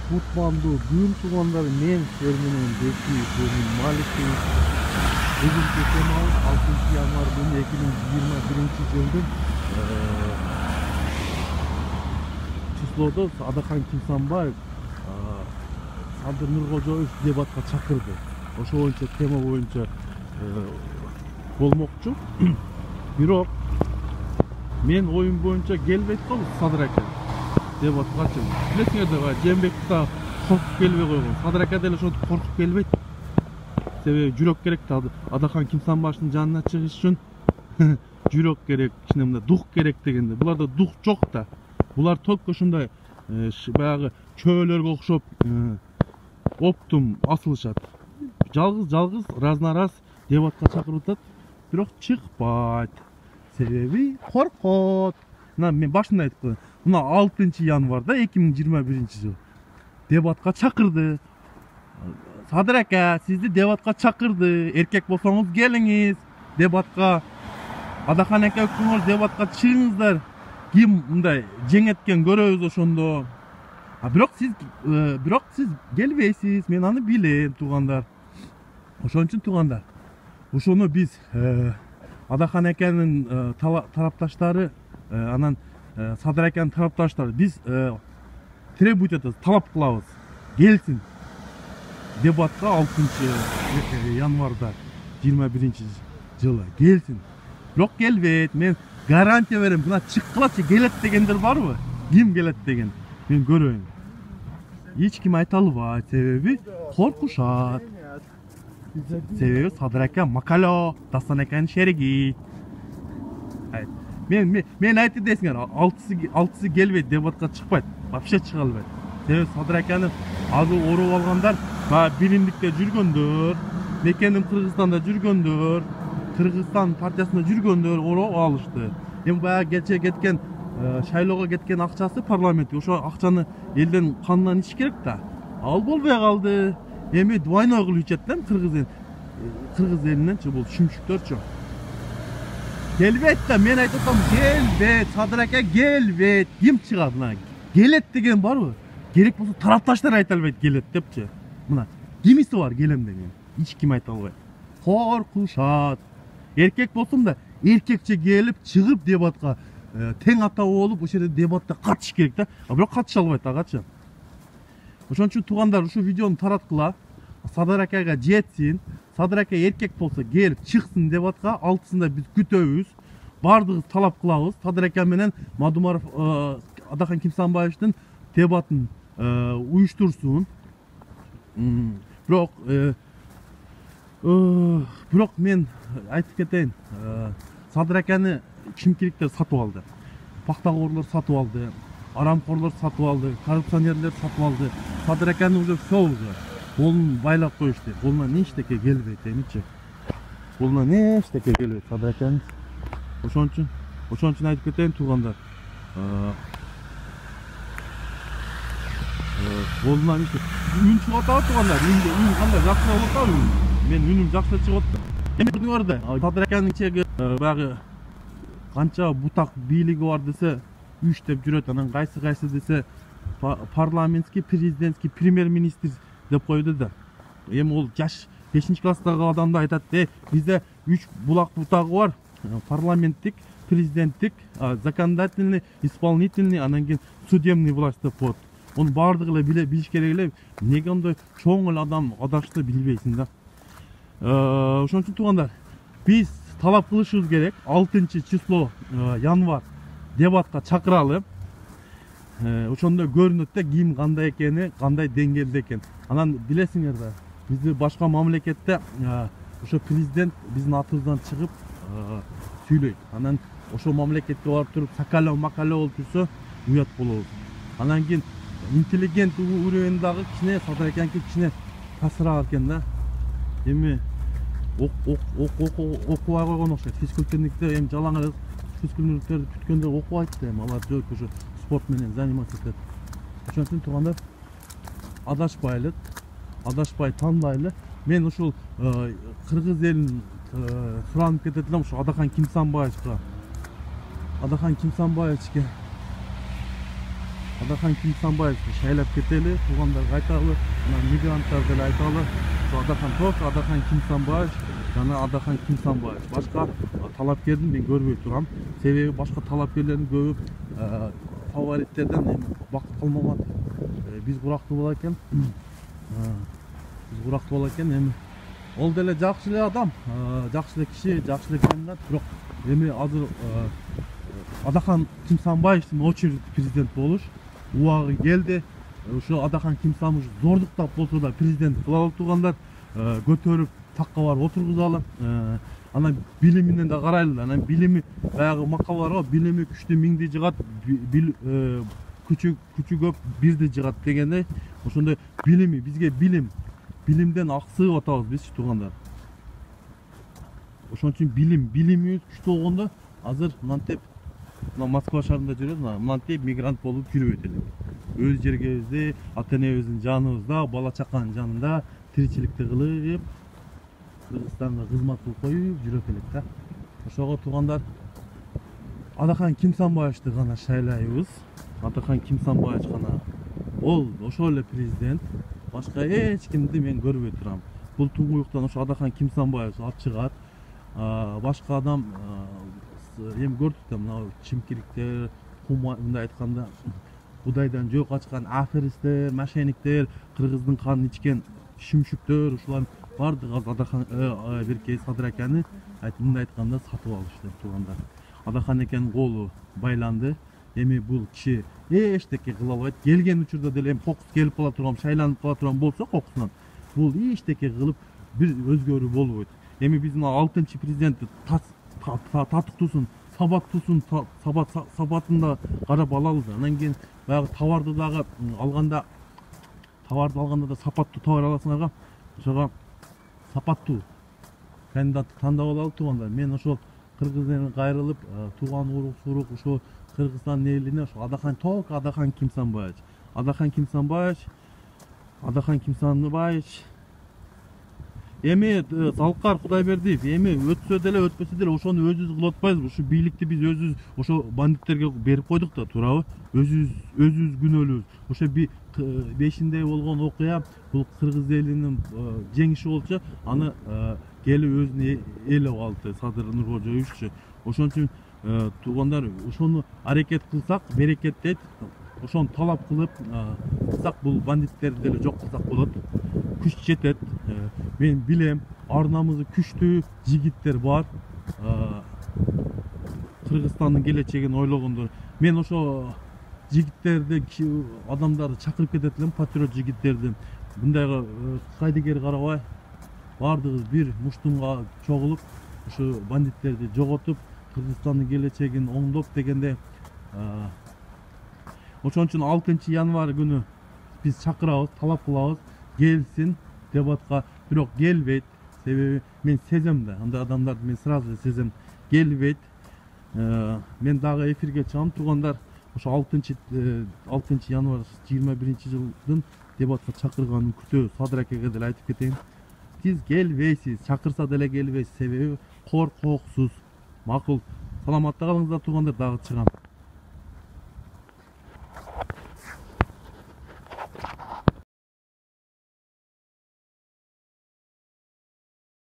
Kutmandu büyüm tuğanları men serminin Beki Bölüm Maliki bugünkü temamız 6 yanvar günü 2021 yılın çisloda Adakan Kimsanbayev Sadır Nurkожоев debatқа çakırdı. Oşo boyunca tema boyunca bolmokçu. Бирок мен oyun boyunca gelbeyt kol Sadır aka debatқа чыгып. Билесиңер да Жээнбеков да коркуп келбей койгон. Садыр ака деле ошентип коркуп келбейт. Себеби жүрөк керек да Адахан Кимсанбаевдин жанына чыгыш үчүн жүрөк керек, кичине мындай дух керек дегенде. Буларда дух жок да. Булар только ушундай баягы чөөлөргө окшоп оптум асылышат. Жалгыз раз дебатка чакырып атат, бирок чыкпайт. Себеби коркот. Мына мен башында айтып коеюн. Мына 6 январда 2021 жыл дебатка чакырды. Садыр ака, сизди дебатка чакырды. Эркек болсоңуз келиңиз дебатка. Адахан ака өкмөңөр дебатка чыгыңыздар. Ким мындай жеңеткен көрөбүз ошондо. Бирок сиз келбейсиз. Мен аны билем, туугандар. Ошон үчүн туугандар, ошону биз Адахан аканын тарапташтары, анан Садыр аканын тарапташтары биз требовать этебиз, талап кылабыз. Келсин дебатка 6 январда 21 жылы келсин. Бирок келбейт. Мен гарантия берем, мына чыккылачы келет дегендер барбы? Ким келет деген? Мен көрөйүн. Эч ким айта албайт, себеби коркушат. Себеби Садыр ака макало, Дастан аканын шериги. Мен айтып десиңер, 6-сы келбейт, дебатка чыкпайт, вообще чыга албайт. Себеби Садыр аканы азыр ороп алгандар, биримдикте жүргөндөр, мекеним Кыргызстанда жүргөндөр, Кыргызстан партиясында жүргөндөр ороп алышты. Эми баягы кече кеткен шайлоого кеткен акчасы парламентке, ошо акчаны элден канынан ич керек да. Ал болбой калды. Эми двойной кылып ичет да Кыргыз элиненчи бул шүмшүктөрчү. Келбейт да, мен айтып атам, келбейт, Садыр ака келбейт. Ким чыгат мына? Келет деген барбы? Керек болсо тарапташтар айта албайт келет депчи. Мына кимиси бар келем деген? Эч ким айта албайт. Коркушат. Эркек болсом да эркекче келип чыгып дебатка тең ата болуп ошол жерде дебатта катышыш керек да. Бирок катыша албайт агачы. Ошон үчүн туугандар, ушу видеону тараткыла. Садыр акага жетсин. Садыр ака эркек болсо келип чыксын дебатка. 6-сында биз күтөбүз. Бардыгыбыз талап кылабыз. Садыр ака менен Мадумаров Адахан Кимсанбаевдин дебатын уюштурсун. Бирок мен айтып кетейин. Садыр аканы чимкириктер сатып алды. Пактагорлор сатып алды. Арамкорлор сатып алды, коррупционерлер сатып алды. Садыр аканы уже все уже. Колун байлап коюшту. Колуна нештеке келбейт эмичи. Колуна нештеке келбейт Садыр аканы. Ошон үчүн айтып кетейин туугандар. Колуна нече үн чыгып атат туугандар. Үн кандай жакшы болуп атат. Мен үнүм жакшы чыгып атты. Эми көрдүңөр да, Садыр аканын ичеги баягы канча бутак бийлиги бар десе 3 деп жүрөт, анан кайсы десе парламентский, президентский, премьер-министр деп койду да. Эми ол жаш 5-класстагы адамды айтат, бизде 3 булак бутагы бар. Парламенттик, президенттик, законодательный, исполнительный, анан кийин судебный власть деп коет. Onu бардыгы эле билиш керек эле. Неге ондай чоң эле адам адашты билбейсиң да. Ошон үчүн туугандар, биз талап кылышыбыз керек. 6 число январь дебатка чакыралы. Ошондо көрүнөт да ким кандай экени, кандай деңгээлде экен. Анан билесиңер да, бизде башка мамлекетте ошо президент биздин атыбыздан чыгып сүйлөйт. Анан ошо мамлекетке барып туруп сакалоо макалоо болуп турса уят болобуз. Анан кийин интеллигент уровендагы кичине Садыр аканыкы кичине пасыраак экен да. Эми окубай койгон окшойт. Физкультурникте эми жалаң физкультурниктерди күткөндө окубайт да, эми алар жок ошо спорт менен заниматься этет. Ошон үчүн туугандар, адашпай тандайлы. Мен ушул кыргыз элин суранып кетет элем, ошо Адахан Кимсанбаевчке Адахан Кимсанбаевди шайлап кетели, туугандарга айталы, мына мигранттар деле айталы. Адахан Ток, Адахан Кимсанбаев жана Адахан Кимсанбаев. Башка талапкердин мен көрбөй турам. Себеби башка талапкерлердин көбү фавориттерден эми бакыт кылмаган. Биз курактуу бала экен. Эми ол деле жакшы эле адам, жакшы эле киши, жакшы эле кандидат. Бирок эми азыр Адахан Кимсанбаевдин очередь президент болуш убагы келди. Ошо Адахан Кимсанбаев зордуктап болсо да президент кылалы тургандар көтөрүп такка барып отургузалы. Анан билиминен да карайлы. Анан билими баягы макал бар го, билими күчтүү миңди жыгат, күчү көп бирди жыгат дегендей. Ошондой билими бизге билимден аксыып атабыз биз туугандар. Ошон үчүн билимибиз күчтүү болгондо азыр мынтип Москва шаарында жүрөбүз, мынтип мигрант болуп жүрбөйт элек. Өз жергебизде, ата-энебиздин жаныбызда, бала чаканын жанында тиричиликти кылып, Кыргызстанга кызмат кылып коюп жүрөт элек да. Ошого туугандар Адахан Кимсанбаевди гана шайлайбыз. Адахан Кимсанбаев гана ол ошол эле президент. Башка эч кимди мен көрбөй турам. Бул туңгуюктан ошо Адахан Кимсанбаев алып чыгат. Башка адам эми көрдүк да мына чимкириктер, мындай айтканда Будайдан жөө качкан аферисттер, мошенниктер, кыргыздын канын ичкен шүмшүктөр, ушулар бардыгы Адахан Беркей Садыр аканы мындай айтканда сатып алышты туугандар. Адахан экенин колу байланды. Эми бул киши эчтеке кыла албайт. Келген учурда деле эми кокус келип кала турган, шайланып кала турган болсо кокусунан бул эчтеке кылып бир өзгөрүү болбойт. Эми биз мына 6-чы президентти татыктуусун, сабатында карап алабыз. Анан кийин баягы товарды алганда да сапаттуу товар аласыңарга, ошого сапаттуу кандидатты тандап алалы туугандар. Мен ошол кыргыз элине кайрылып, тууган урук ошо Кыргызстан элине ошо Адахан Ток, Адахан Кимсанбаев. Эми Залкар Кудайбердиев эми өтсө деле өтпөсө деле ошону өзүбүз кылып атпайбызбы? Ушу бийликти биз өзүбүз ошо бандиттерге берип койдук да, туурабы? Өзүбүз күнөөлүүбүз. Ошо 5-нде болгон окуя бул кыргыз элинин жеңиши болчу, аны келип өзүнө ээлеп алды Садыр Нуркожоевиччи. Ошон үчүн туугандар ошону аракет кылсак берекеттейт. Ошону талап кылып кылсак бул бандиттерди деле жок кылсак болот. Күч жетет. Мен билем, ар намысы күчтүү жигиттер бар. Кыргызстандын келечегин ойлогондор. Мен ошо жигиттерди, адамдарды чакырып кетет элем, патриот жигиттерди. Мындайга кайдыгер карабай, бардыгыбыз бир муштумга чогулуп, ошо бандиттерди жоготуп, Кыргызстандын келечегин оңдоп дегенде. Ошон үчүн 6 январь күнү биз чакырабыз, талап кылабыз, келсин дебатка. Бирок келбейт. Себеби мен сезем да, андай адамдарды мен сразу сезем. Келбейт. Мен дагы эфирге чыгам туугандар. Ошо 6 январь 21-жылдын дебатка чакырганын күтөбүз. Садыр акеге деле айтып кетейин. Сиз келбейсиз, чакырса деле келбейсиз. Себеби коркоксуз. Макул. Саламатта калыңыздар туугандар, дагы чыгам.